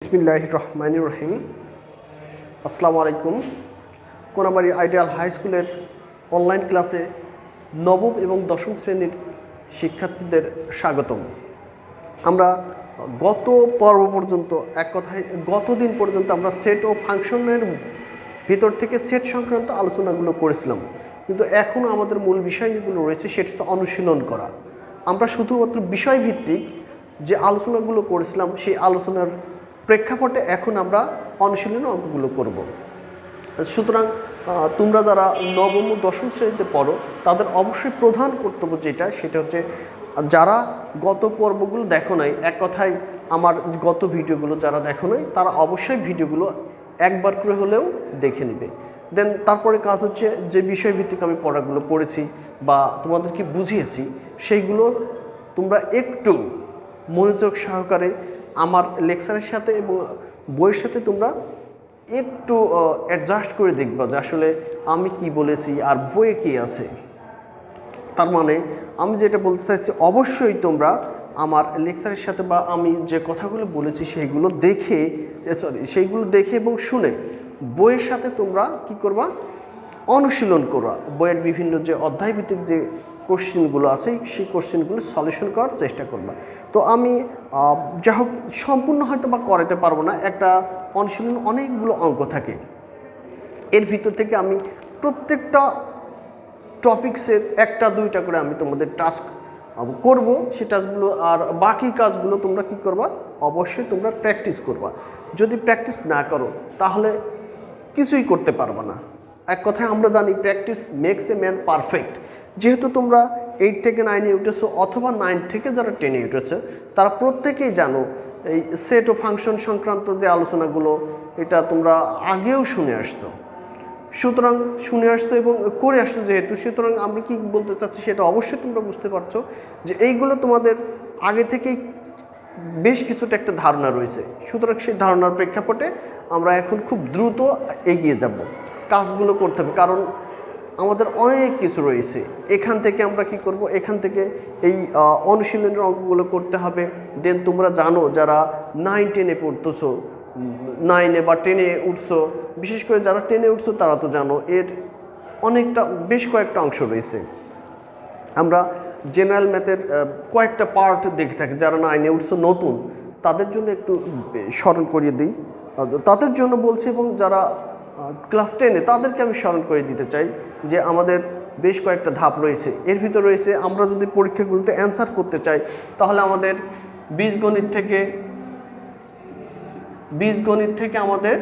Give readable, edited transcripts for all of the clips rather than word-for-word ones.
বিসমিল্লাহির রহমানির রহিম। আসসালামু আলাইকুম। কোনাবাড়ি আইডিয়াল হাই স্কুলের অনলাইন ক্লাসে নবম এবং দশম শ্রেণীর শিক্ষার্থীদের স্বাগতম। আমরা গত পর্ব পর্যন্ত এক কথায় গতদিন পর্যন্ত আমরা সেট ও ফাংশনের ভিতর থেকে সেট সংক্রান্ত আলোচনাগুলো করেছিলাম, কিন্তু এখনও আমাদের মূল বিষয় যেগুলো রয়েছে সেটা হচ্ছে অনুশীলন করা। আমরা শুধুমাত্র বিষয়ভিত্তিক যে আলোচনাগুলো করেছিলাম সেই আলোচনার প্রেক্ষাপটে এখন আমরা অনুশীলনের অঙ্কগুলো করব। সুতরাং তোমরা যারা নবম ও দশম শ্রেণীতে পড়ো তাদের অবশ্যই প্রধান কর্তব্য সেটা হচ্ছে যারা গত পর্বগুলো দেখো নাই, এক কথায় আমার গত ভিডিওগুলো যারা দেখো নাই তারা অবশ্যই ভিডিওগুলো একবার করে হলেও দেখে নেবে। দেন তারপরে কাজ হচ্ছে যে বিষয়ভিত্তিক আমি পড়াগুলো পড়েছি বা তোমাদেরকে বুঝিয়েছি সেইগুলো তোমরা একটু মনোযোগ সহকারে আমার লেকচারের সাথে এবং বইয়ের সাথে তোমরা একটু অ্যাডজাস্ট করে দেখবা যে আসলে আমি কি বলেছি আর বইয়ে কি আছে। তার মানে আমি যেটা বলতে চাইছি, অবশ্যই তোমরা আমার লেকচারের সাথে বা আমি যে কথাগুলো বলেছি সেইগুলো দেখে এবং শুনে বইয়ের সাথে তোমরা কি করবা, অনুশীলন করবা। বইয়ের বিভিন্ন যে অধ্যায়ভিত্তিক যে কোশ্চেনগুলো আছে সেই কোশ্চেনগুলো সলিউশন করার চেষ্টা করবা। তো আমি যা হোক সম্পূর্ণ হয়তো বা করাতে পারবো না, একটা অনুশীলন অনেকগুলো অঙ্ক থাকে, এর ভিতর থেকে আমি প্রত্যেকটা টপিক্সের একটা দুইটা করে আমি তোমাদের টাস্ক করব। সেই টাস্কগুলো আর বাকি কাজগুলো তোমরা কি করবা, অবশ্যই তোমরা প্র্যাকটিস করবা। যদি প্র্যাকটিস না করো তাহলে কিছুই করতে পারবা না। এক কথায় আমরা জানি practice makes a man perfect. যেহেতু তোমরা 8 থেকে 9-এ উঠেছো অথবা 9 থেকে যারা 10-এ উঠেছে তারা প্রত্যেকেই জানো এই সেট ও ফাংশন সংক্রান্ত যে আলোচনাগুলো এটা তোমরা আগেও শুনে আসছো। সুতরাং শুনে আসতো এবং করে আসতো যেহেতু, সুতরাং আমরা কি বলতে চাচ্ছি সেটা অবশ্যই তোমরা বুঝতে পারছো যে এইগুলো তোমাদের আগে থেকেই বেশ কিছুটা একটা ধারণা রয়েছে। সুতরাং সেই ধারণার প্রেক্ষাপটে আমরা এখন খুব দ্রুত এগিয়ে যাব, কাজগুলো করতে হবে, কারণ আমাদের অনেক কিছু রয়েছে। এখান থেকে আমরা কি করব, এখান থেকে এই অনুশীলনের অঙ্কগুলো করতে হবে। দেন তোমরা জানো যারা 9-10-এ পড়তেছো, 9-এ বা 10-এ উঠছো, বিশেষ করে যারা 10-এ উঠছো তারা তো জানো এর অনেকটা বেশ কয়েকটা অংশ রয়েছে। আমরা জেনারেল ম্যাথের কয়েকটা পার্ট দেখে থাকি। যারা 9-এ উঠছো নতুন তাদের জন্য একটু স্মরণ করিয়ে দিই, তাদের জন্য বলছি, এবং যারা ক্লাস 10-এ তাদেরকে আমি স্মরণ করে দিতে চাই যে আমাদের বেশ কয়েকটা ধাপ রয়েছে। এর ভিতর রয়েছে আমরা যদি পরীক্ষাগুলোতে অ্যান্সার করতে চাই তাহলে আমাদের বীজগণিত থেকে আমাদের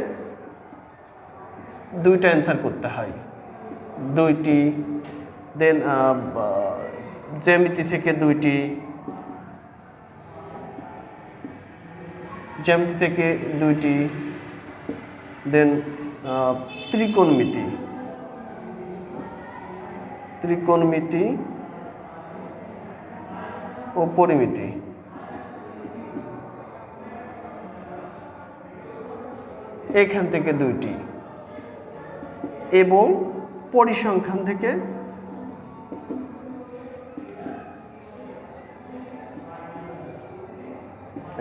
2টা অ্যান্সার করতে হয়, 2টি। দেন জ্যামিতি থেকে 2টি, দেন ত্রিকোণমিতি ও পরিমিতি, এখান থেকে 2টি, এবং পরিসংখ্যান থেকে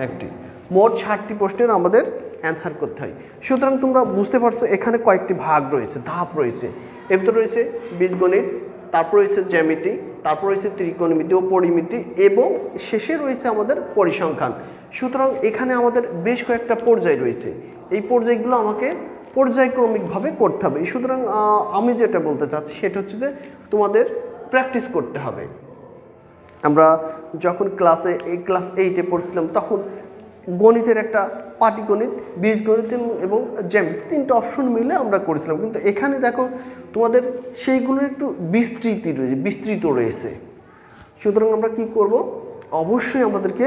1টি। মোট 60টি প্রশ্নের আমাদের অ্যান্সার করতে হয়। সুতরাং তোমরা বুঝতে পারছো এখানে কয়েকটি ভাগ রয়েছে, ধাপ রয়েছে। এর ভিতরে রয়েছে বীজগণিত, তারপর রয়েছে জ্যামিতি, তারপর রয়েছে ত্রিকোণমিতি ও পরিমিতি, এবং শেষে রয়েছে আমাদের পরিসংখ্যান। সুতরাং এখানে আমাদের বেশ কয়েকটা পর্যায় রয়েছে, এই পর্যায়গুলো আমাকে পর্যায়ক্রমিকভাবে করতে হবে। সুতরাং আমি যেটা বলতে চাচ্ছি সেটা হচ্ছে যে তোমাদের প্র্যাকটিস করতে হবে। আমরা যখন ক্লাস 8-এ পড়ছিলাম তখন গণিতের একটা পাটিগণিত, বীজগণিত এবং জ্যামিতি 3টা অপশন মিলে আমরা করেছিলাম, কিন্তু এখানে দেখো তোমাদের সেইগুলোর একটু বিস্তৃত রয়েছে। সুতরাং আমরা কি করব, অবশ্যই আমাদেরকে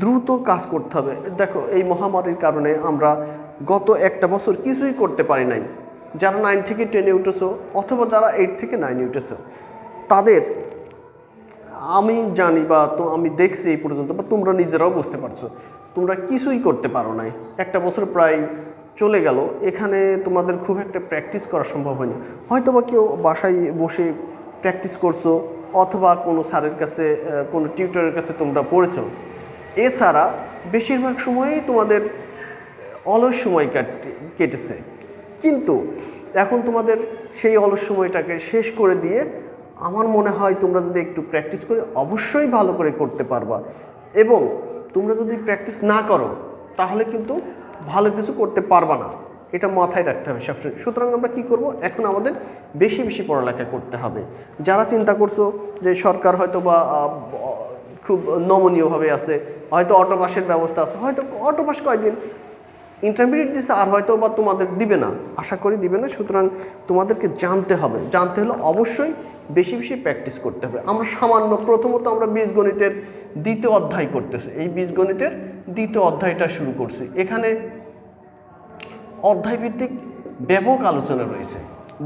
দ্রুত কাজ করতে হবে। দেখো এই মহামারীর কারণে আমরা গত একটা বছর কিছুই করতে পারি নাই। যারা 9 থেকে 10-এ উঠেছো অথবা যারা 8 থেকে 9-এ উঠেছো তাদের আমি জানি বা তো আমি দেখছি এই পর্যন্ত, বা তোমরা নিজেরাও বুঝতে পারছো তোমরা কিছুই করতে পারো নাই। একটা বছর প্রায় চলে গেল, এখানে তোমাদের খুব একটা প্র্যাকটিস করা সম্ভব হয়নি। হয়তো বা কেউ বাসায় বসে প্র্যাকটিস করছো অথবা কোনো স্যারের কাছে, কোনো টিউটরের কাছে তোমরা পড়েছো। এছাড়া বেশিরভাগ সময়ই তোমাদের অলস সময় কেটেছে, কিন্তু এখন তোমাদের সেই অলস সময়টাকে শেষ করে দিয়ে আমার মনে হয় তোমরা যদি একটু প্র্যাকটিস করে অবশ্যই ভালো করে করতে পারবা। এবং তোমরা যদি প্র্যাকটিস না করো তাহলে কিন্তু ভালো কিছু করতে পারবা না, এটা মাথায় রাখতে হবে সবসময়। সুতরাং আমরা কী করব, এখন আমাদের বেশি বেশি পড়ালেখা করতে হবে। যারা চিন্তা করছো যে সরকার হয়তো বা খুব নমনীয়ভাবে আছে, হয়তো অটো পাসের ব্যবস্থা আছে, হয়তো অটো পাস কয়েকদিন ইন্টারমিডিয়েট দিচ্ছে আর হয়তো বা তোমাদের দিবে না, আশা করি দিবে না। সুতরাং তোমাদেরকে জানতে হবে, জানতে হলে অবশ্যই বেশি বেশি প্র্যাকটিস করতে হবে। আমরা সামান্য প্রথমত আমরা বীজগণিতের দ্বিতীয় অধ্যায় করতেছি, এই বীজগণিতের দ্বিতীয় অধ্যায়টা শুরু করছি। এখানে অধ্যায়ভিত্তিক ব্যাপক আলোচনা রয়েছে,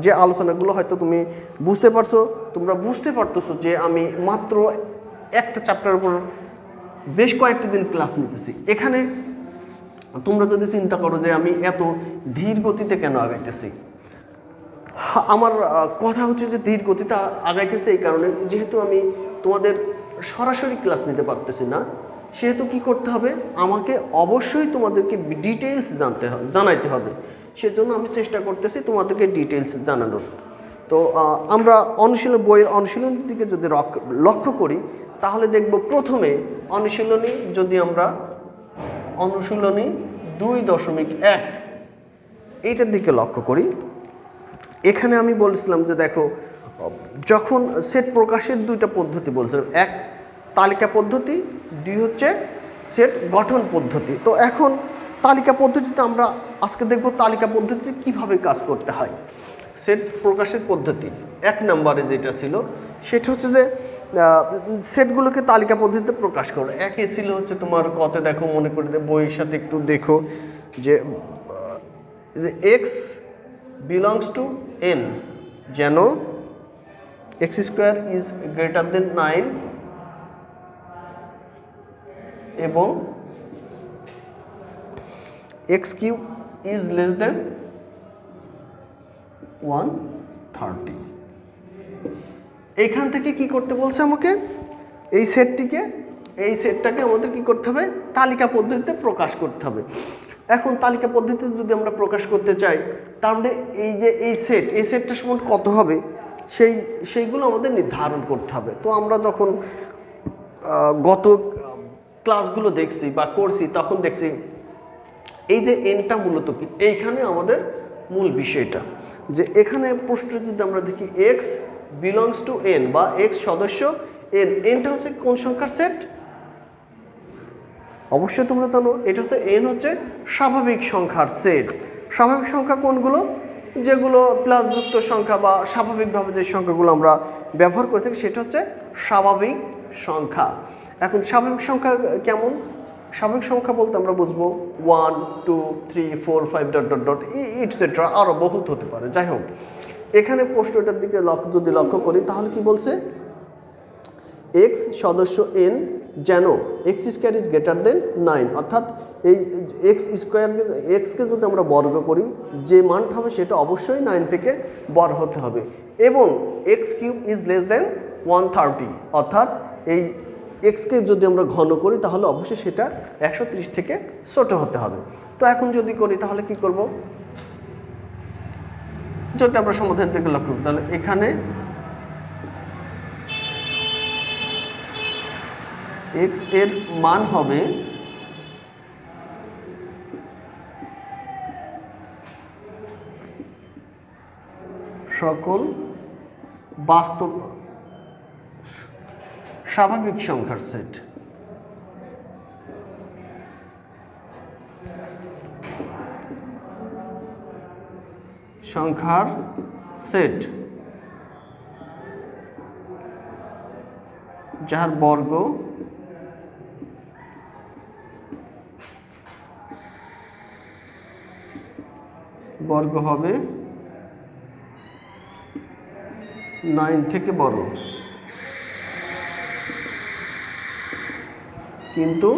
যে আলোচনাগুলো হয়তো তুমি বুঝতে পারছো, তোমরা বুঝতে পারতেছো যে আমি মাত্র একটা চ্যাপ্টারের উপর বেশ কয়েকটা দিন ক্লাস নিতেছি। এখানে তোমরা যদি চিন্তা করো যে আমি এত ধীর গতিতে কেন আগাইতেছি, আমার কথা হচ্ছে যে ধীর গতিতে আগাইতেছে এই কারণে, যেহেতু আমি তোমাদের সরাসরি ক্লাস নিতে পারতেছি না, সেহেতু কি করতে হবে, আমাকে অবশ্যই তোমাদেরকে ডিটেলস জানাইতে হবে। সেজন্য আমি চেষ্টা করতেছি তোমাদেরকে ডিটেলস জানানোর। তো আমরা অনুশীলন বইয়ের অনুশীলনের দিকে যদি লক্ষ্য করি তাহলে দেখব, প্রথমে অনুশীলনী যদি আমরা অনুশীলনী 2.1 এইটার দিকে লক্ষ্য করি, এখানে আমি বলছিলাম যে দেখো, যখন সেট প্রকাশের দুইটা পদ্ধতি বলছিলাম, এক তালিকা পদ্ধতি, দুই হচ্ছে সেট গঠন পদ্ধতি। তো এখন তালিকা পদ্ধতিতে আমরা আজকে দেখব তালিকা পদ্ধতিতে কিভাবে কাজ করতে হয়। সেট প্রকাশের পদ্ধতি 1 নম্বরে যেটা ছিল সেটা হচ্ছে যে সেটগুলোকে তালিকা পদ্ধতিতে প্রকাশ করো। একে ছিল হচ্ছে তোমার কতে, দেখো মনে করে বইয়ের সাথে একটু দেখো যে এক্স বিলংস টু এন, যেন x square is greater than 9 এবং x cube is less than 130। এইখান থেকে কি করতে বলছে আমাকে, এই সেটটাকে আমাদের কি করতে হবে, তালিকা পদ্ধতিতে প্রকাশ করতে হবে। এখন তালিকা পদ্ধতিতে যদি আমরা প্রকাশ করতে চাই তাহলে এই যে এই সেটটা সমান কত হবে সেইগুলো আমাদের নির্ধারণ করতে হবে। তো আমরা যখন গত ক্লাসগুলো দেখছি বা করছি তখন দেখছি এই যে এনটা মূলত কি, এইখানে আমাদের মূল বিষয়টা, যে এখানে প্রশ্নে যদি আমরা দেখি এক্স বিলংস টু এন বা এক্স সদস্য এন, এনটা হচ্ছে কোন সংখ্যার সেট, অবশ্যই তোমরা জানো এটা হচ্ছে এন হচ্ছে স্বাভাবিক সংখ্যার সেট। স্বাভাবিক সংখ্যা কোনগুলো, যেগুলো প্লাস যুক্ত সংখ্যা বা স্বাভাবিকভাবে যে সংখ্যাগুলো আমরা ব্যবহার করে থাকি সেটা হচ্ছে স্বাভাবিক সংখ্যা। এখন স্বাভাবিক সংখ্যা কেমন, স্বাভাবিক সংখ্যা বলতে আমরা বুঝবো 1 2 3 4 5 ডট ডট ডট ইটসেট্রা, আরও বহুত হতে পারে। যাই হোক, এখানে প্রশ্নটার দিকে যদি লক্ষ্য করি তাহলে কি বলছে, এক্স সদস্য এন যেন x square is greater than 9, অর্থাৎ এই এক্সকে যদি আমরা বর্গ করি যে মানটা হবে সেটা অবশ্যই 9 থেকে বড় হতে হবে, এবং x cube is less than 130, অর্থাৎ এই এক্সকে যদি আমরা ঘন করি তাহলে অবশ্যই সেটা 130 থেকে ছোট হতে হবে। তো এখন যদি করি তাহলে কি করব, যদি আমরা সমাধান থেকে লক্ষ্য করি তাহলে এখানে এক্স এর মান হবে সকল বাস্তব স্বাভাবিক সংখ্যার সেট। সংখ্যার সেট যার বর্গ হবে 9 থেকে বড়, কিন্তু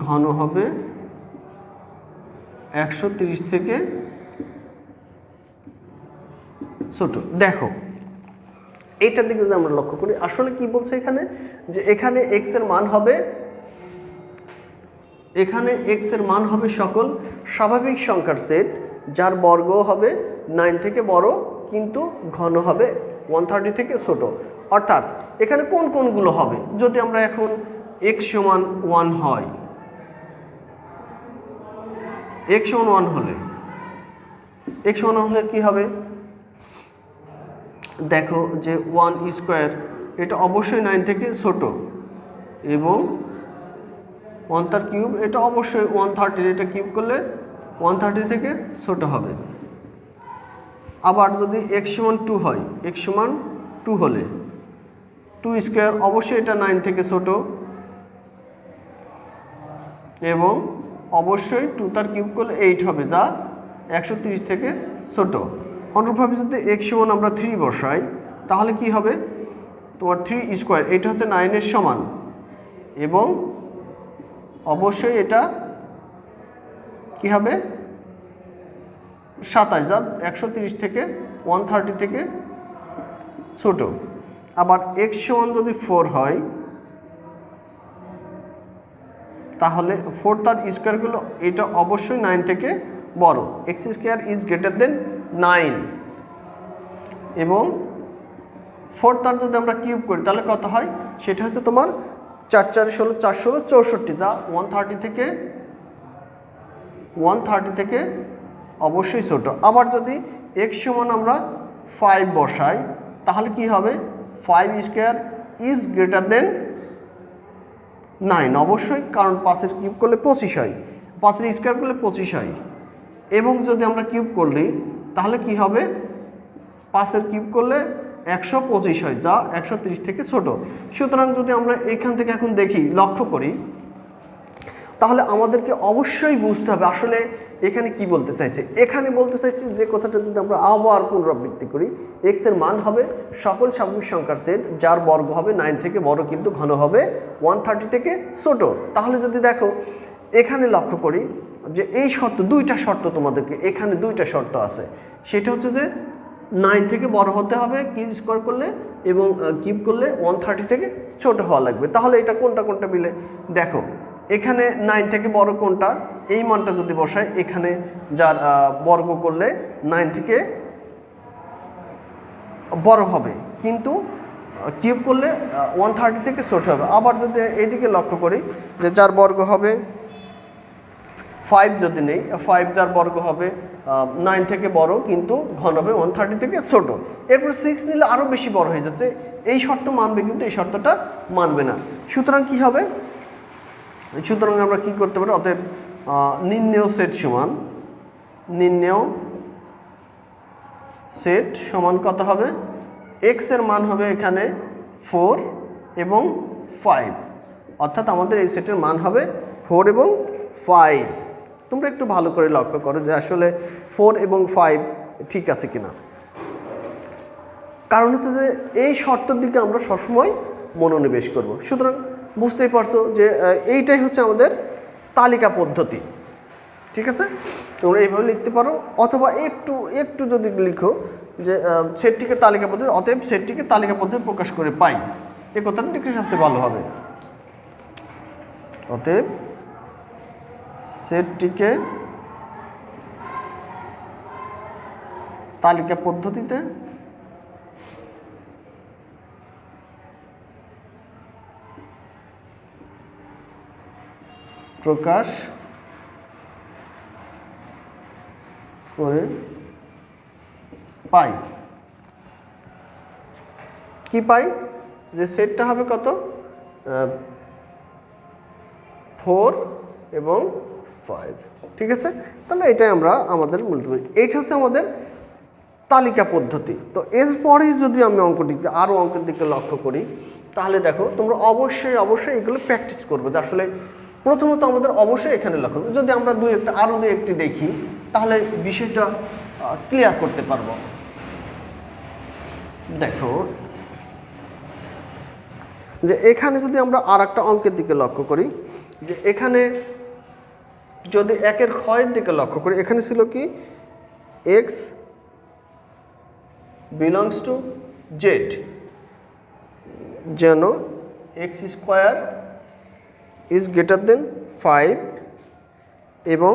ঘন হবে 130 থেকে ছোট। দেখো এইটার দিকে যদি আমরা লক্ষ্য করি আসলে কি বলছে এখানে, যে এখানে x এর মান হবে, এখানে x এর মান হবে সকল স্বাভাবিক সংখ্যার সেট যার বর্গ হবে 9 থেকে বড় কিন্তু ঘন হবে 130 থেকে ছোট। অর্থাৎ এখানে কোন কোনগুলো হবে, যদি আমরা এখন x সমান 1 হয়, x সমান 1 হলে কি হবে, দেখো যে 1 স্কোয়ার এটা অবশ্যই 9 থেকে ছোট এবং 1 তার কিউব এটা অবশ্যই 130, এটা কিউব করলে 130 থেকে ছোট হবে। আবার যদি x সমান 2 হয়, x সমান 2 হলে 2 স্কোয়ার অবশ্যই এটা 9 থেকে ছোট এবং অবশ্যই 2 তার কিউব করলে 8 হবে যা 130 থেকে ছোট। অনুরূপভাবে যদি x সমান আমরা 3 বসাই তাহলে কি হবে, তোমার 3 স্কোয়ার এটা হচ্ছে 9 এর সমান এবং অবশ্যই এটা কি হবে 27 যা 130 থেকে 130 থেকে ছোট। আবার x সমান যদি 4 হয় তাহলে 4 তার স্কোয়ারগুলো এটা অবশ্যই 9 থেকে বড়, x square is greater than 9 এবং 4 তার যদি আমরা কিউব করি তাহলে কত হয়, সেটা হচ্ছে তোমার 4 4 16 4 16 64 যা 130 থেকে অবশ্যই ছোট। আবার যদি x সমান আমরা 5 বসাই তাহলে কি হবে, 5 স্কোয়ার ইজ গ্রেটার দেন 9 অবশ্যই, কারণ 5 এর কিউব করলে 25 হয়, 5 এর স্কোয়ার করলে 25 হয় এবং যদি আমরা কিউব করলি তাহলে কি হবে, 5 এর কিউব করলে 125 হয় যা 130 থেকে ছোট। সুতরাং যদি আমরা এখান থেকে এখন দেখি লক্ষ্য করি তাহলে আমাদেরকে অবশ্যই বুঝতে হবে আসলে এখানে কি বলতে চাইছে। এখানে বলতে চাইছে যে কথাটা যদি আমরা আবার পুনরাবৃত্তি করি, x এর মান হবে সকল স্বাভাবিক সংখ্যার সেট যার বর্গ হবে 9 থেকে বড় কিন্তু ঘন হবে 130 থেকে ছোট। তাহলে যদি দেখো এখানে লক্ষ্য করি যে এই শর্ত, দুইটা শর্ত তোমাদেরকে, এখানে দুইটা শর্ত আছে, সেটা হচ্ছে যে 9 থেকে বড় হতে হবে কিউব স্কোয়ার করলে এবং কিউব করলে 130 থেকে ছোট হওয়া লাগবে। তাহলে এটা কোনটা মিলে, দেখো এখানে 9 থেকে বড় কোনটা, এই মানটা যদি বসাই এখানে যার বর্গ করলে 9 থেকে বড় হবে কিন্তু কিউব করলে 130 থেকে ছোট হবে। আবার যদি এইদিকে লক্ষ্য করি যে যার বর্গ হবে 5 যদি নেই, 5 যার বর্গ হবে 9 থেকে বড় কিন্তু ঘন হবে 130 থেকে ছোট। এরপর 6 নিলে আরও বেশি বড় হয়ে যাচ্ছে, এই শর্ত মানবে কিন্তু এই শর্তটা মানবে না। সুতরাং কি হবে, সুতরাং আমরা কি করতে পারি, অতএব নির্ণেয় সেট সমান কত হবে, x এর মান হবে এখানে 4 এবং 5, অর্থাৎ আমাদের এই সেটের মান হবে 4 এবং 5। তোমরা একটু ভালো করে লক্ষ্য করো যে আসলে 4 এবং 5 ঠিক আছে কিনা, কারণ হচ্ছে যে এই শর্তের দিকে আমরা সবসময় মনোনিবেশ করব। সুতরাং বুঝতেই পারছো যে এইটাই হচ্ছে আমাদের তালিকা পদ্ধতি, ঠিক আছে। তোমরা এইভাবে লিখতে পারো অথবা একটু যদি লিখো যে সেটটিকে তালিকা পদ্ধতি, অতএব সেটটিকে তালিকা পদ্ধতি প্রকাশ করে পাই, এই কথাটা লিখলে সবচেয়ে ভালো হবে। অতএব সেটটিকে তালিকা পদ্ধতিতে প্রকাশ করে পাই। কি পাই, যে সেটটা হবে কত, 4 এবং 5, ঠিক আছে। তাহলে এটাই আমরা আমাদের মূলত, এইটা হচ্ছে আমাদের তালিকা পদ্ধতি। তো এরপরে যদি আমি অঙ্কের দিকে লক্ষ্য করি তাহলে দেখো তোমরা অবশ্যই এগুলো প্র্যাকটিস করবে যে আসলে প্রথমত আমাদের অবশ্যই এখানে লক্ষ্য, যদি আমরা আরও দুই একটি দেখি তাহলে বিষয়টা ক্লিয়ার করতে পারবো। দেখো যে এখানে যদি আমরা আর একটা অঙ্কের দিকে লক্ষ্য করি, যে এখানে যদি একের ক্ষয়ের দিকে লক্ষ্য করি, এখানে ছিল কি x বিলংস টু z, যেন x square is greater than 5 এবং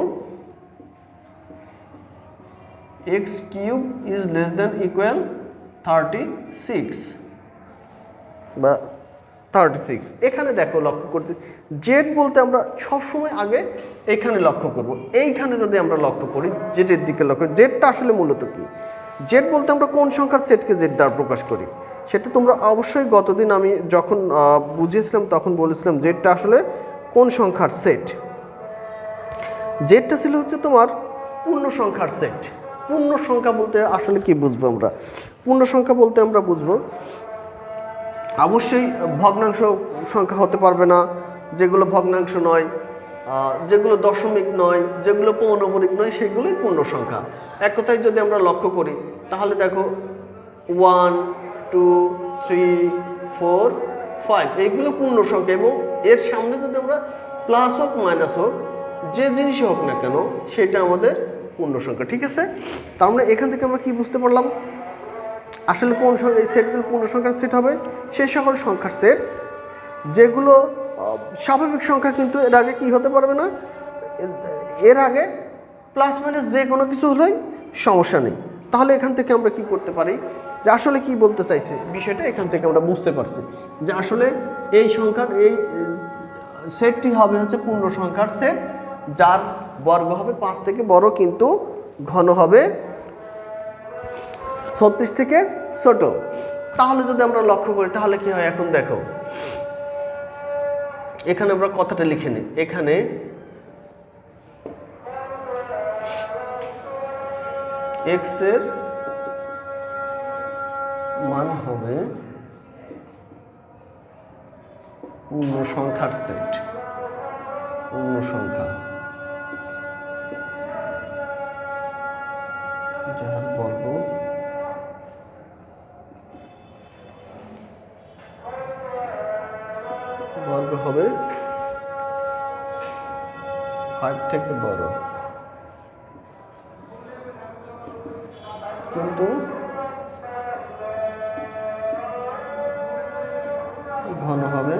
x cube is less than equal 36 বা 36। এখানে দেখো লক্ষ্য করতে, জেড বলতে আমরা সবসময় আগে এখানে লক্ষ্য করব। এইখানে যদি আমরা লক্ষ্য করি জেডের দিকে লক্ষ্য, জেডটা আসলে মূলত কি? জেড বলতে আমরা কোন সংখ্যার সেটকে জেড দ্বারা প্রকাশ করি? সেটা তোমরা অবশ্যই গতদিন আমি যখন বুঝিয়েছিলাম তখন বলেছিলাম জেডটা আসলে কোন সংখ্যার সেট। জেডটা ছিল হচ্ছে তোমার পূর্ণ সংখ্যার সেট। পূর্ণ সংখ্যা বলতে আসলে কি বুঝবো আমরা? পূর্ণ সংখ্যা বলতে আমরা বুঝবো অবশ্যই ভগ্নাংশ সংখ্যা হতে পারবে না, যেগুলো ভগ্নাংশ নয়, যেগুলো দশমিক নয়, যেগুলো পৌনমণিক নয়, সেগুলোই পূর্ণ সংখ্যা। এক কথায় যদি আমরা লক্ষ্য করি তাহলে দেখো 1 2 3 4 5 এইগুলো পূর্ণ সংখ্যা, এবং এর সামনে যদি আমরা প্লাস হোক মাইনাস হোক যে জিনিসই হোক না কেন সেটা আমাদের পূর্ণ সংখ্যা। ঠিক আছে, তার মানে এখান থেকে আমরা কি বুঝতে পারলাম? আসলে কোন সংখ্যা এই সেটগুলো পূর্ণ সংখ্যার সেট হবে? সেই সকল সংখ্যার সেট যেগুলো স্বাভাবিক সংখ্যা, কিন্তু এর আগে কি হতে পারবে না, এর আগে প্লাস মাইনাস যে কোনো কিছু হলেই সমস্যা নেই। তাহলে এখান থেকে আমরা কি করতে পারি যে আসলে কি বলতে চাইছে বিষয়টা এখান থেকে আমরা বুঝতে পারছি যে আসলে এই সংখ্যার এই সেটটি হবে হচ্ছে পূর্ণ সংখ্যার সেট, যার বর্গ হবে 5 থেকে বড় কিন্তু ঘন হবে 36 থেকে ছোট। তাহলে যদি আমরা লক্ষ্য করি তাহলে কি হয়? এখন দেখো এখানে আমরা কথাটা লিখে নিই। এখানে এক্স এর মান হবে পূর্ণ সংখ্যার সেট। পূর্ণ সংখ্যা যার বর্গ হবে 5 থেকে বড় কিন্তু ঘন হবে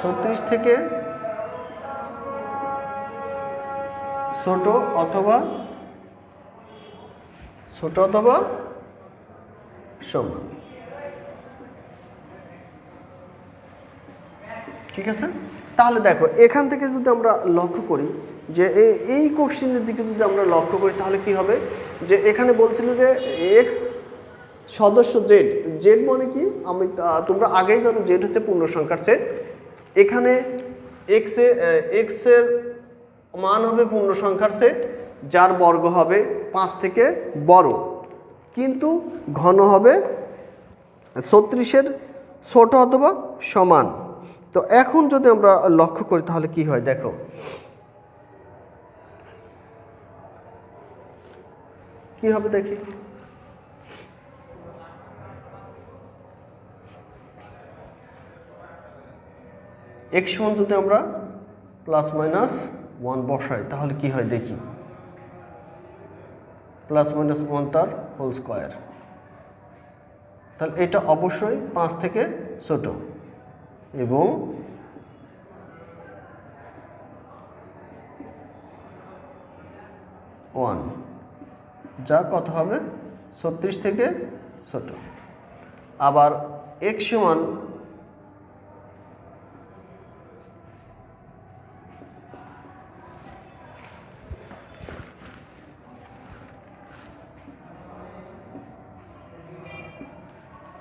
36 থেকে ছোট অথবা সমান। ঠিক আছে, তাহলে দেখো এখান থেকে যদি আমরা লক্ষ্য করি যে এই কোশ্চেনের দিকে যদি আমরা লক্ষ্য করি তাহলে কি হবে যে এখানে বলছিল যে এক্স সদস্য জেড। জেড মানে কি তোমরা আগেই জানো, জেড হচ্ছে পূর্ণ সংখ্যার সেট। এখানে এক্স এর মান হবে পূর্ণ সংখ্যার সেট, যার বর্গ হবে 5 থেকে বড় কিন্তু ঘন হবে 36-এর ছোট অথবা সমান। তো এখন যদি আমরা লক্ষ্য করি তাহলে কি হয় দেখো, কি হবে দেখি। এক্স সমান যদি আমরা প্লাস মাইনাস 1 বসাই তাহলে কি হয় দেখি, প্লাস মাইনাস 1 তার হোল স্কোয়ার। তাহলে এটা অবশ্যই 5 থেকে ছোট এবং ওয়ান, যা কত হবে 36 থেকে ছোট। আবার x সমান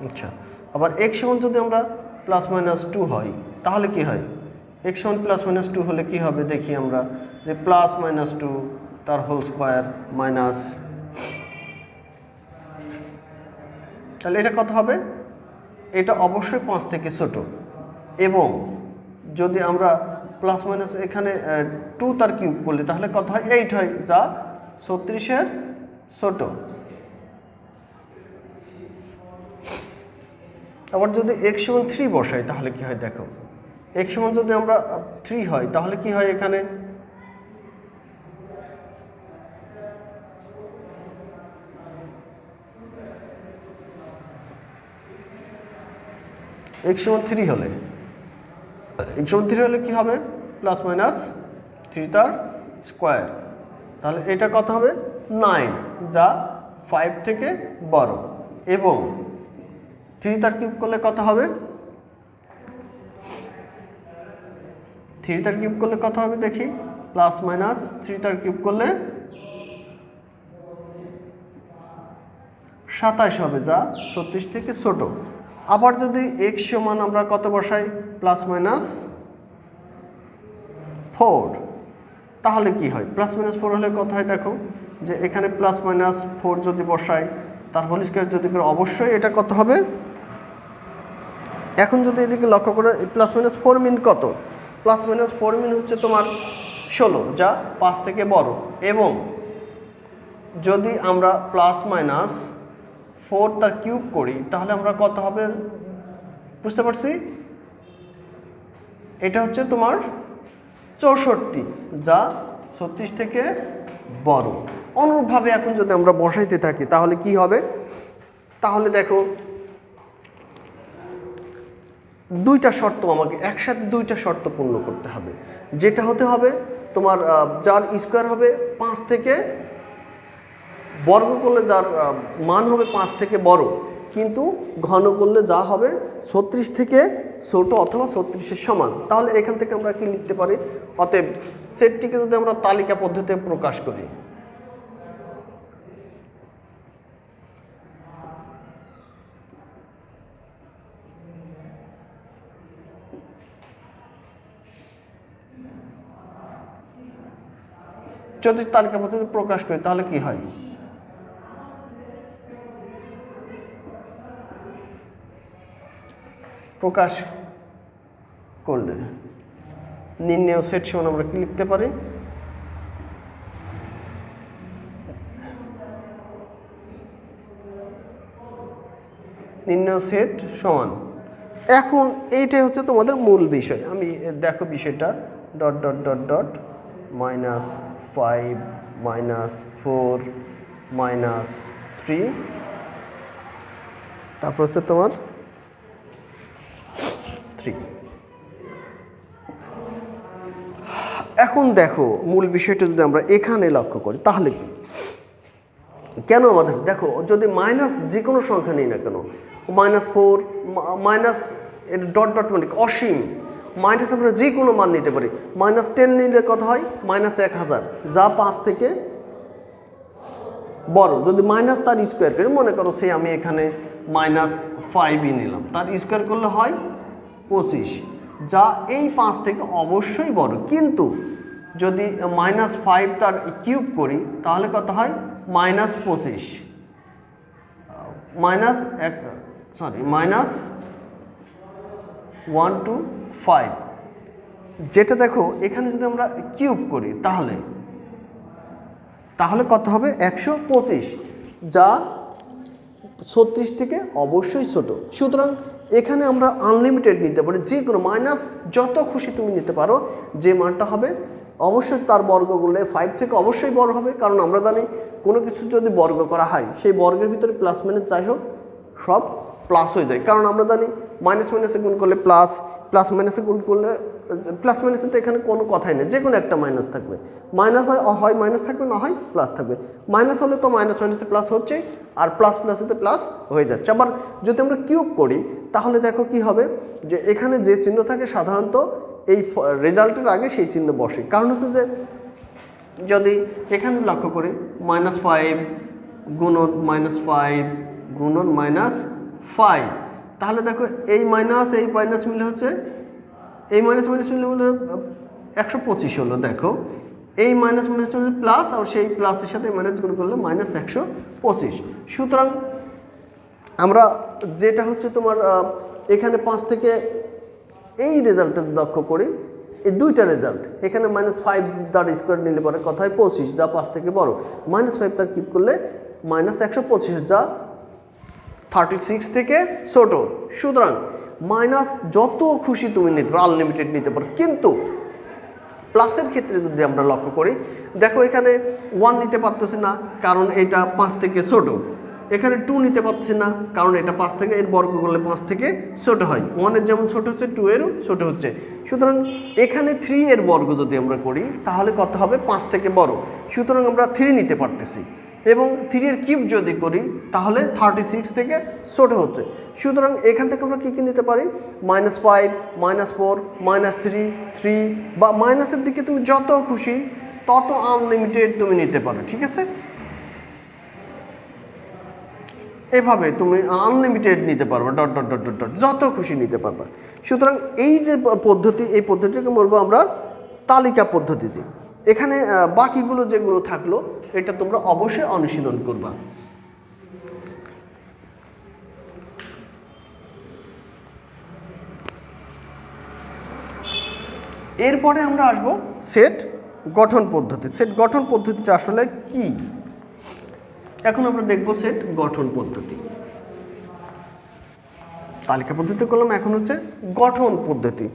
আচ্ছা, আবার x সমান যদি আমরা প্লাস মাইনাস 2 হয় তাহলে কি হয়, x সমান প্লাস মাইনাস 2 হলে কি হবে দেখি আমরা, যে প্লাস মাইনাস 2 তার হোল স্কোয়ার মাইনাস, তাহলে এটা কত হবে, এটা অবশ্যই 5 থেকে ছোট। এবং যদি আমরা প্লাস মাইনাস এখানে 2 তার কিউব করলে তাহলে কত হয় 8 হয়, যা 36-এর ছোট। আবার যদি x সমান 3 বসাই তাহলে কি হয় দেখো, x সমান যদি আমরা 3 হয় তাহলে কি হয়, এখানে x সমান 3 হলে x সমান 3 হলে কি হবে প্লাস মাইনাস 3 তার স্কোয়ার, তাহলে এটা কত হবে 9 যা 5 থেকে বড়, এবং 3 তার কিউব করলে কত হবে 3 তার কিউব করলে কত হবে দেখি, প্লাস মাইনাস 3 তার কিউব করলে 27 হবে যা 36 থেকে ছোট। আবার যদি x সমান আমরা কত বসাই প্লাস মাইনাস 4, তাহলে কি হয় প্লাস মাইনাস 4 হলে কত হয় দেখো, যে এখানে প্লাস মাইনাস 4 যদি বসাই তার হোল স্কয়ার যদি করে অবশ্যই এটা কত হবে। এখন যদি এদিকে লক্ষ্য করে প্লাস মাইনাস 4 মিন কত, প্লাস মাইনাস 4 মিন হচ্ছে তোমার 16 যা 5 থেকে বড়, এবং যদি আমরা প্লাস মাইনাস 4 তার কিউব করি তাহলে আমরা কত হবে বুঝতে পারছি, এটা হচ্ছে তোমার 64 যা 36 থেকে বড়। অনুরূপভাবে এখন যদি আমরা বসাইতে থাকি তাহলে কি হবে, তাহলে দেখো দুইটা শর্ত আমাকে একসাথে দুইটা শর্ত পূর্ণ করতে হবে, যেটা হতে হবে তোমার যার স্কোয়ার হবে 5 থেকে বর্গ করলে যার মান হবে 5 থেকে বড়, কিন্তু ঘন করলে যা হবে 36 থেকে ছোট অথবা 36-এর সমান। তাহলে এখান থেকে আমরা কি লিখতে পারি, অতএব সেটটিকে যদি আমরা তালিকা পদ্ধতিতে প্রকাশ করি, যদি তালিকা পদ্ধতিতে প্রকাশ করি তাহলে কি হয়, প্রকাশ করলে নির্ণেয় সেট সমান আমরা কি লিখতে পারি, নির্ণেয় সেট সমান। এখন এইটাই হচ্ছে তোমাদের মূল বিষয়। আমি দেখো বিষয়টা ডট ডট ডট ডট -5 -4 -3, তারপর হচ্ছে তোমার 3। এখন দেখো মূল বিষয়টা যদি আমরা এখানে লক্ষ্য করি তাহলে কি, কেন আমাদের দেখো যদি মাইনাস যে কোনো সংখ্যা নেই না কেন, -4 মাইনাস ডট ডট মানে অসীম, মাইনাস আমরা যে কোনো মান নিতে পারি, -10 নিলে কত হয় -1000 যা 5 থেকে বড়। যদি মাইনাস তার স্কোয়ার করি, মনে করো সে আমি এখানে -5ই নিলাম, তার স্কোয়ার করলে হয় 25 যা এই 5 থেকে অবশ্যই বড়, কিন্তু যদি -5 তার কিউব করি তাহলে কত হয় -25 -1 to 5, যেটা দেখো এখানে যদি আমরা কিউব করি তাহলে কত হবে 125 যা 36 থেকে অবশ্যই ছোট। সুতরাং এখানে আমরা আনলিমিটেড নিতে পারি, যে কোনো মাইনাস যত খুশি তুমি নিতে পারো, যে মানটা হবে অবশ্যই তার বর্গ করলে 5 থেকে অবশ্যই বড় হবে, কারণ আমরা জানি কোনো কিছু যদি বর্গ করা হয় সেই বর্গের ভিতরে প্লাস মাইনাস যাই হোক সব প্লাস হয়ে যায়, কারণ আমরা জানি মাইনাস মাইনাসে গুণ করলে প্লাস, প্লাস মাইনাসে গুণ করলে প্লাস মাইনাসে তো এখানে কোনো কথাই নেই, যে কোনো একটা মাইনাস থাকবে, মাইনাস হয় মাইনাস থাকবে, না হয় প্লাস থাকবে। মাইনাস হলে তো মাইনাস মাইনাসে প্লাস হচ্ছে, আর প্লাস প্লাসেতে প্লাস হয়ে যাচ্ছে। আবার যদি আমরা কিউব করি তাহলে দেখো কি হবে, যে এখানে যে চিহ্ন থাকে সাধারণত এই রেজাল্টের আগে সেই চিহ্ন বসে, কারণ হচ্ছে যে যদি এখানে লক্ষ্য করি -5 গুণন -5 গুণন -5, তাহলে দেখো এই মাইনাস এই মাইনাস মিলে হচ্ছে এই মাইনাস মাইনাস মিলে 125 হলো। দেখো এই মাইনাস মাইনাস মিলে প্লাস, আর সেই প্লাসের সাথে মাইনাস গুণ করলে -125। সুতরাং আমরা যেটা হচ্ছে তোমার এখানে 5 থেকে এই রেজাল্টটা লক্ষ্য করি, এই দুইটা রেজাল্ট এখানে -5 তার স্কোয়ার নিলে পরে কথা হয় 25 যা 5 থেকে বড়, -5 তার কিউব করলে -125 যা 36 থেকে ছোট। সুতরাং মাইনাস যত খুশি তুমি নিতে পারো, আনলিমিটেড নিতে পারো, কিন্তু প্লাসের ক্ষেত্রে যদি আমরা লক্ষ্য করি দেখো এখানে 1 নিতে পারতেছি না, কারণ এটা 5 থেকে ছোট, এখানে 2 নিতে পারছি না, কারণ এটা 5 থেকে, এর বর্গ করলে 5 থেকে ছোট হয়। 1 এর যেমন ছোট হচ্ছে 2 এরও ছোট হচ্ছে। সুতরাং এখানে 3 এর বর্গ যদি আমরা করি তাহলে কত হবে? 5 থেকে বড়। সুতরাং আমরা 3 নিতে পারতেছি। এবং 3 এর কিউব যদি করি তাহলে 36 থেকে ছোট হচ্ছে। সুতরাং এখান থেকে আমরা কী কী নিতে পারি? -5, -4, -3, 3 বা মাইনাসের দিকে তুমি যত খুশি তত আনলিমিটেড তুমি নিতে পারো, ঠিক আছে? এভাবে তুমি আনলিমিটেড নিতে পারবে, dot dot dot dot dot যত খুশি নিতে পারবে। সুতরাং এই যে পদ্ধতি, এই পদ্ধতিকে বলবো আমরা তালিকা পদ্ধতিতে। এখানে বাকিগুলো যেগুলো থাকলো এটা তোমরা অবশ্যই অনুশীলন করবা। এরপরে আমরা আসবো সেট গঠন পদ্ধতি। সেট গঠন পদ্ধতিটা আসলে কি? এখন আমরা দেখব সেট গঠন পদ্ধতি। তালিকা পদ্ধতি করলাম, এখন হচ্ছে গঠন পদ্ধতি।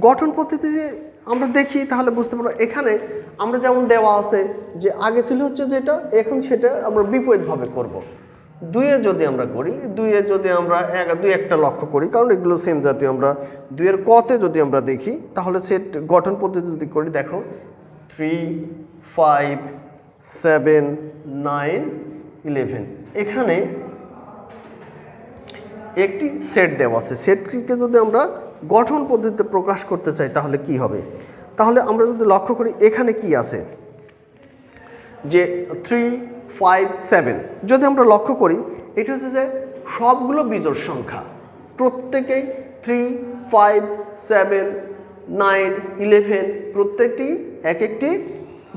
গঠন পদ্ধতি যে আমরা দেখি তাহলে বুঝতে পারবো, এখানে আমরা যেমন দেওয়া আছে যে আগে ছিল হচ্ছে যেটা, এখন সেটা আমরা বিপরীতভাবে করব। 2-এ যদি আমরা করি, 2-এ যদি আমরা 2 একটা লক্ষ্য করি, কারণ এগুলো সেম জাতীয়, আমরা 2-এর কতে যদি আমরা দেখি তাহলে সেট গঠন পদ্ধতি যদি করি, দেখো 3, 5, 7, 9, 11 এখানে একটি সেট দেওয়া আছে। সেটটিকে যদি আমরা গঠন পদ্ধতিতে প্রকাশ করতে চাই তাহলে কি হবে? তাহলে আমরা যদি লক্ষ্য করি এখানে কি আছে, যে 3, 5, 7 যদি আমরা লক্ষ্য করি, এটা হচ্ছে যে সবগুলো বিজোড় সংখ্যা, প্রত্যেকেই 3, 5, 7, 9, 11 প্রত্যেকটি এক একটি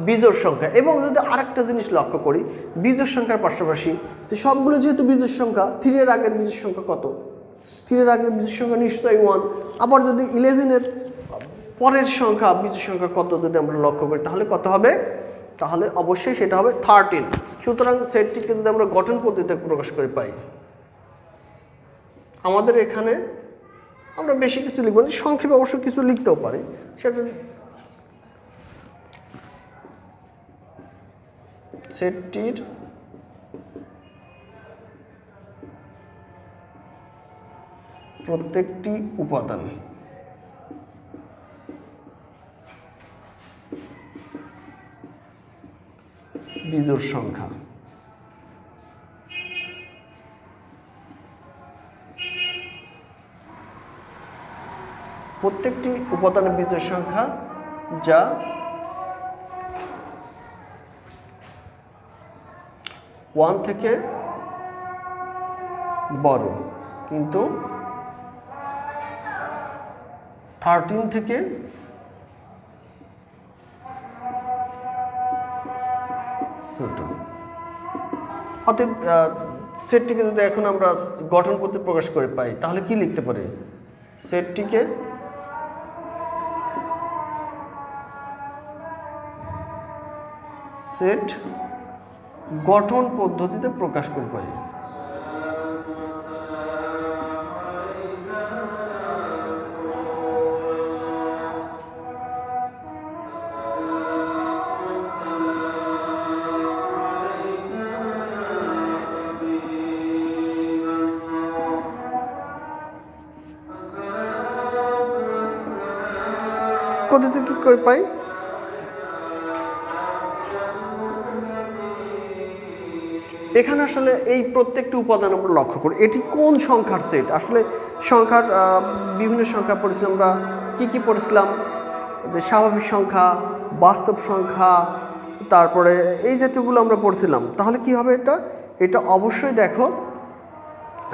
বিজোড় সংখ্যা। এবং যদি আরেকটা জিনিস লক্ষ্য করি বিজোড় সংখ্যার পাশাপাশি, যে সবগুলো যেহেতু বিজোড় সংখ্যা, 3 এর আগের বিজোড় সংখ্যা কত? 3 এর আগের বিজোড় সংখ্যা নিশ্চয়ই 1। আবার যদি 11 এর পরের সংখ্যা বিজোড় সংখ্যা কত যদি আমরা লক্ষ্য করি তাহলে কত হবে? তাহলে অবশ্যই সেটা হবে 13। সুতরাং সেটটিকে যদি আমরা গঠন পদ্ধতিতে প্রকাশ করে পাই, আমাদের এখানে আমরা বেশি কিছু লিখব না, সংক্ষেপে অবশ্য কিছু লিখতেও পারি। সেটা সেটটির প্রত্যেকটি উপাদান বিজোড় সংখ্যা। প্রত্যেকটি উপাদানের বিজোড় সংখ্যা যা 1 থেকে বড় কিন্তু 13 থেকে ছোট। অতএব সেটটিকে যদি এখন আমরা গঠন করতে প্রকাশ করে পাই তাহলে কি লিখতে পারি? সেটটিকে সেট গঠন পদ্ধতিতে প্রকাশ করে পাই। পদ্ধতি কি করে পাই? এখানে আসলে এই প্রত্যেকটি উপাদান আমরা লক্ষ্য করি, এটি কোন সংখ্যার সেট। আসলে সংখ্যার বিভিন্ন সংখ্যা পড়েছিলাম আমরা, কি পড়েছিলাম? যে স্বাভাবিক সংখ্যা, বাস্তব সংখ্যা, তারপরে এই জাতীয়গুলো আমরা পড়ছিলাম। তাহলে কি হবে এটা? এটা অবশ্যই দেখো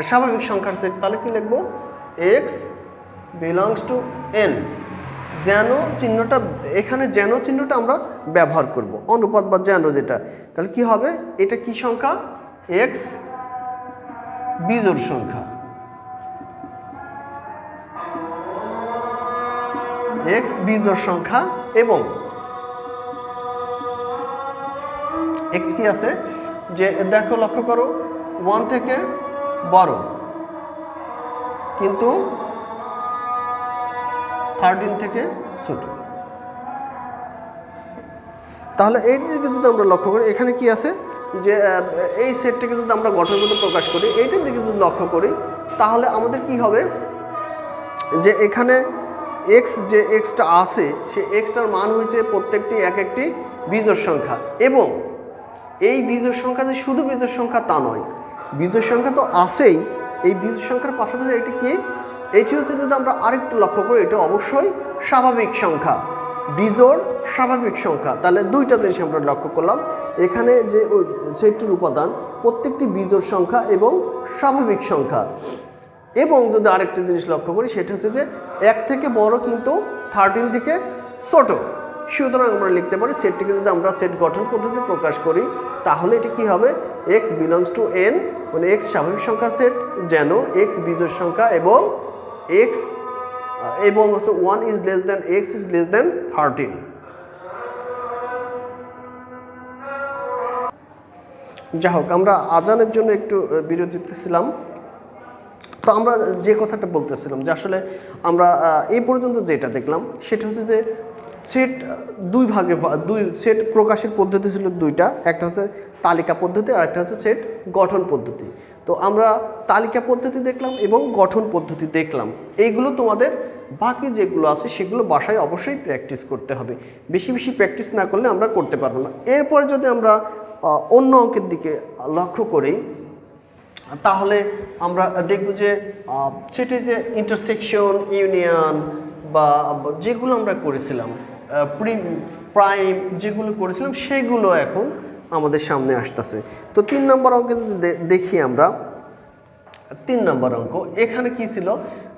স্বাভাবিক সংখ্যার সেট। তাহলে কি লিখবো? x belongs to n। যেন চিহ্নটা, এখানে যেন চিহ্নটা আমরা ব্যবহার করব, অনুপাত বা যেন যেটা। তাহলে কি হবে? এটা কি সংখ্যা? x বিজোড় সংখ্যা। x বিজোড় সংখ্যা এবং x কি আছে? যে দেখো লক্ষ্য করো 1 থেকে বড় কিন্তু 13 থেকে ছোট। তাহলে এই দিকে যদি আমরা লক্ষ্য করি এখানে কি আছে? যে এই সেটটাকে যদি আমরা গঠন করতে প্রকাশ করি, এইটার দিকে যদি লক্ষ্য করি, তাহলে আমাদের কি হবে যে এখানে এক্স যে এক্সটা আছে সে এক্সটার মান হয়েছে প্রত্যেকটি এক একটি বিজোড় সংখ্যা, এবং এই বিজোড় সংখ্যা যে শুধু বিজোড় সংখ্যা তা নয়, বিজোড় সংখ্যা তো আছেই, এই বিজোড় সংখ্যার পাশাপাশি এটি কি, এটি হচ্ছে যদি আমরা আরেকটু লক্ষ্য করি, এটা অবশ্যই স্বাভাবিক সংখ্যা, বিজোড় স্বাভাবিক সংখ্যা। তাহলে দুইটা জিনিস আমরা লক্ষ্য করলাম, এখানে যে সেটটির উপাদান প্রত্যেকটি বিজোড় সংখ্যা এবং স্বাভাবিক সংখ্যা। এবং যদি আরেকটা জিনিস লক্ষ্য করি, সেটা হচ্ছে যে 1 থেকে বড় কিন্তু 13 থেকে ছোট। সুতরাং আমরা লিখতে পারি সেটটিকে যদি আমরা সেট গঠন পদ্ধতি প্রকাশ করি, তাহলে এটি কি হবে, x বিলংস টু n, মানে x স্বাভাবিক সংখ্যার সেট যেন x বিজোড় সংখ্যা এবং x এবং হচ্ছে 1 is less than x is less than 13। যাই হোক, আমরা আজানের জন্য একটু বিরতিতে ছিলাম। তো আমরা যে কথাটা বলতেছিলাম যে আসলে আমরা এই পর্যন্ত যেটা দেখলাম সেটা হচ্ছে যে সেট দুই ভাগে, দুই সেট প্রকাশের পদ্ধতি ছিল দুইটা, একটা হচ্ছে তালিকা পদ্ধতি আর একটা হচ্ছে সেট গঠন পদ্ধতি। তো আমরা তালিকা পদ্ধতি দেখলাম এবং গঠন পদ্ধতি দেখলাম, এইগুলো তোমাদের বাকি যেগুলো আছে সেগুলো বাসায় অবশ্যই প্র্যাকটিস করতে হবে, বেশি বেশি প্র্যাকটিস না করলে আমরা করতে পারবো না। এরপরে যদি আমরা অন্য অঙ্কের দিকে লক্ষ্য করি, তাহলে আমরা দেখব যে সেটি যে ইন্টারসেকশন, ইউনিয়ন বা যেগুলো আমরা করেছিলাম, প্রাইম যেগুলো করেছিলাম সেগুলো এখন আমাদের সামনে আসতেছে। তো 3 নম্বর অঙ্কে যদি দেখি আমরা, 3 নম্বর অঙ্ক এখানে কি ছিল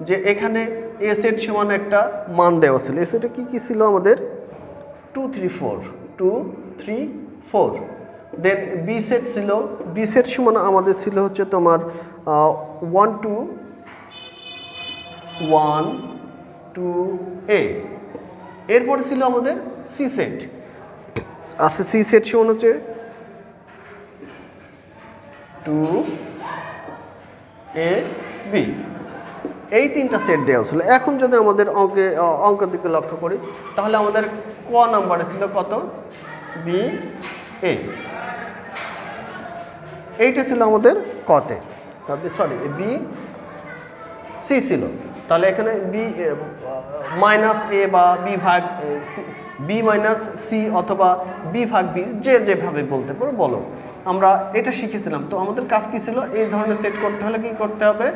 যে এখানে এ সেট সমান একটা মান দেওয়া ছিল, এ সেটে কি ছিল আমাদের 2 3 4 2 3 4। দেন বি সেট ছিল, বি সেট সমান আমাদের ছিল হচ্ছে তোমার 1 2 1 2 a। এরপরে ছিল আমাদের সি সেট, আচ্ছা সি সেট সমান হচ্ছে 2 a b। এই 3টা সেট দেওয়া ছিল। এখন যদি আমাদের অঙ্কের দিকে লক্ষ্য করি, তাহলে আমাদের ক নাম্বারে ছিল কত, বি এ, এইটা ছিল আমাদের কতে, সরি বি সি ছিল। তাহলে এখানে বি মাইনাস এ বা বি ভাগ বি মাইনাস সি অথবা বি ভাগ বি, যেভাবে বলতে পারো বলো, আমরা এটা শিখেছিলাম। তো আমাদের কাজ কি ছিল, এই ধরনের সেট করতে হলে কি করতে হবে,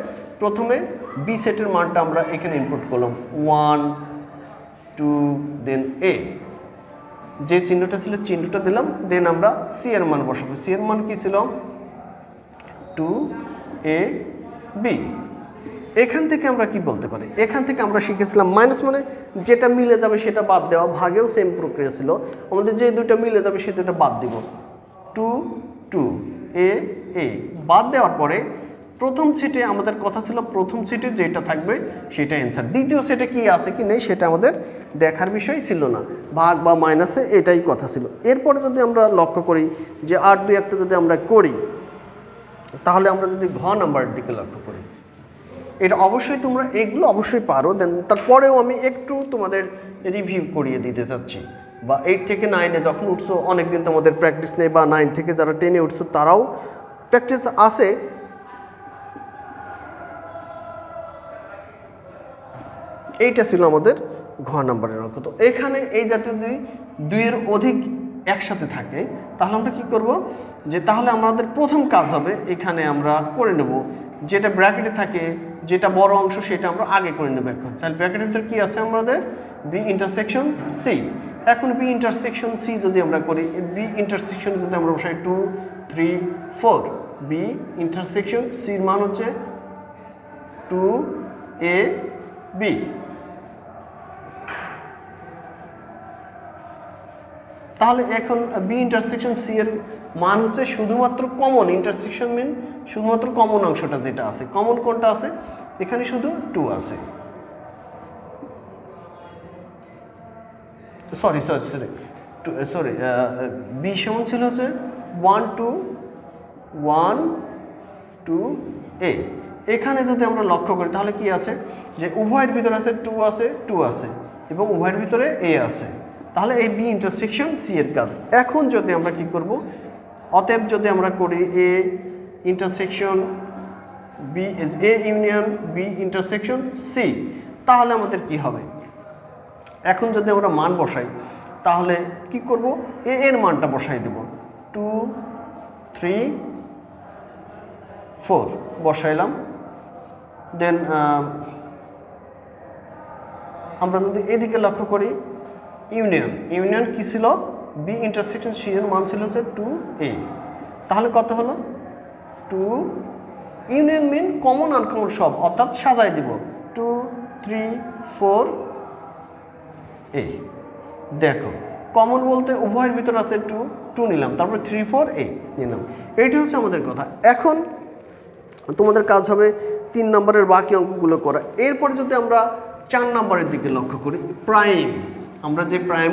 প্রথমে বি সেটের মানটা আমরা এখানে ইনপুট করলাম 1 2, দেন এ, যে চিহ্নটা ছিল চিহ্নটা দিলাম, দেন আমরা সি এর মান বসাবো। সি এর মান কি ছিল 2 a b। এখান থেকে আমরা কি বলতে পারি, এখান থেকে আমরা শিখেছিলাম মাইনাস মানে যেটা মিলে যাবে সেটা বাদ দেওয়া, ভাগেও সেম প্রক্রিয়া ছিল, আমাদের যে দুইটা মিলে যাবে সে দুটো বাদ দিব, 2 2 a a বাদ দেওয়ার পরে প্রথম সেটে আমাদের কথা ছিল প্রথম সেটে যেটা থাকবে সেটা অ্যান্সার, দ্বিতীয় সেটে কি আছে কি নেই সেটা আমাদের দেখার বিষয় ছিল না, ভাগ বা মাইনাসে এটাই কথা ছিল। এরপরে যদি আমরা লক্ষ্য করি যে 8 2 একটা যদি আমরা করি, তাহলে আমরা যদি ঘ নাম্বারের দিকে লক্ষ্য করি, এটা অবশ্যই তোমরা এগুলো অবশ্যই পারো। দেন তারপরেও আমি একটু তোমাদের রিভিউ করিয়ে দিতে চাচ্ছি, বা 8 থেকে 9-এ যখন উঠছো অনেকদিন তোমাদের প্র্যাকটিস নেই, বা 9 থেকে যারা 10-এ উঠছো তারাও প্র্যাকটিস আছে। এইটা ছিল আমাদের ঘ নাম্বারের অঙ্ক। তো এখানে এই জাতীয় যদি 2-এর অধিক একসাথে থাকে তাহলে আমরা কি করব, যে তাহলে আমাদের প্রথম কাজ হবে এখানে আমরা করে নেব যেটা ব্র্যাকেটে থাকে, যেটা বড় অংশ সেটা আমরা আগে করে নেব। এখন তাহলে ব্র্যাকেটের ভিতরে কি আছে আমাদের বি ইন্টারসেকশন সি। এখন বি ইন্টারসেকশন সি যদি আমরা করি, বি ইন্টারসেকশন যদি আমরা বসাই 2 3 4, বি ইন্টারসেকশন সির মান হচ্ছে 2 a b। তাহলে এখন বি ইন্টারসেকশন সি এর মান হচ্ছে শুধুমাত্র কমন, ইন্টারসেকশন মিন শুধুমাত্র কমন অংশটা যেটা আছে, কমন কোনটা আছে এখানে শুধু 2 আছে, সরি বি সমান ছিল হচ্ছে 1 2 1 2 a। এখানে যদি আমরা লক্ষ্য করি তাহলে কি আছে যে উভয়ের ভিতরে আছে 2 আছে 2 আছে এবং উভয়ের ভিতরে a আছে, তাহলে এই বি ইন্টারসেকশন সি এর কাজ। এখন যদি আমরা কি করব, অতএব যদি আমরা করি A intersection B, A union B intersection C, তাহলে আমাদের কি হবে? এখন যদি আমরা মান বসাই তাহলে কি করব? এ এর মানটা বসাই দেব 2 3 4 বসাইলাম। দেন আমরা যদি এদিকে লক্ষ্য করি ইউনিয়ন কি ছিল? বি ইন্টারসেকশন সি এর মান ছিল হচ্ছে 2a, তাহলে কত হলো? 2 ইউনিয়ন মিন কমন আনকমন সব, অর্থাৎ সাজাই দিব 2 3 4 a। দেখো কমন বলতে উভয়ের ভিতর আছে 2 নিলাম, তারপরে 3 4 a নিলাম। এইটা হচ্ছে আমাদের কথা। এখন তোমাদের কাজ হবে 3 নম্বরের বাকি অঙ্কগুলো করা। এরপরে যদি আমরা 4 নম্বরের দিকে লক্ষ্য করি, প্রাইম, আমরা যে প্রাইম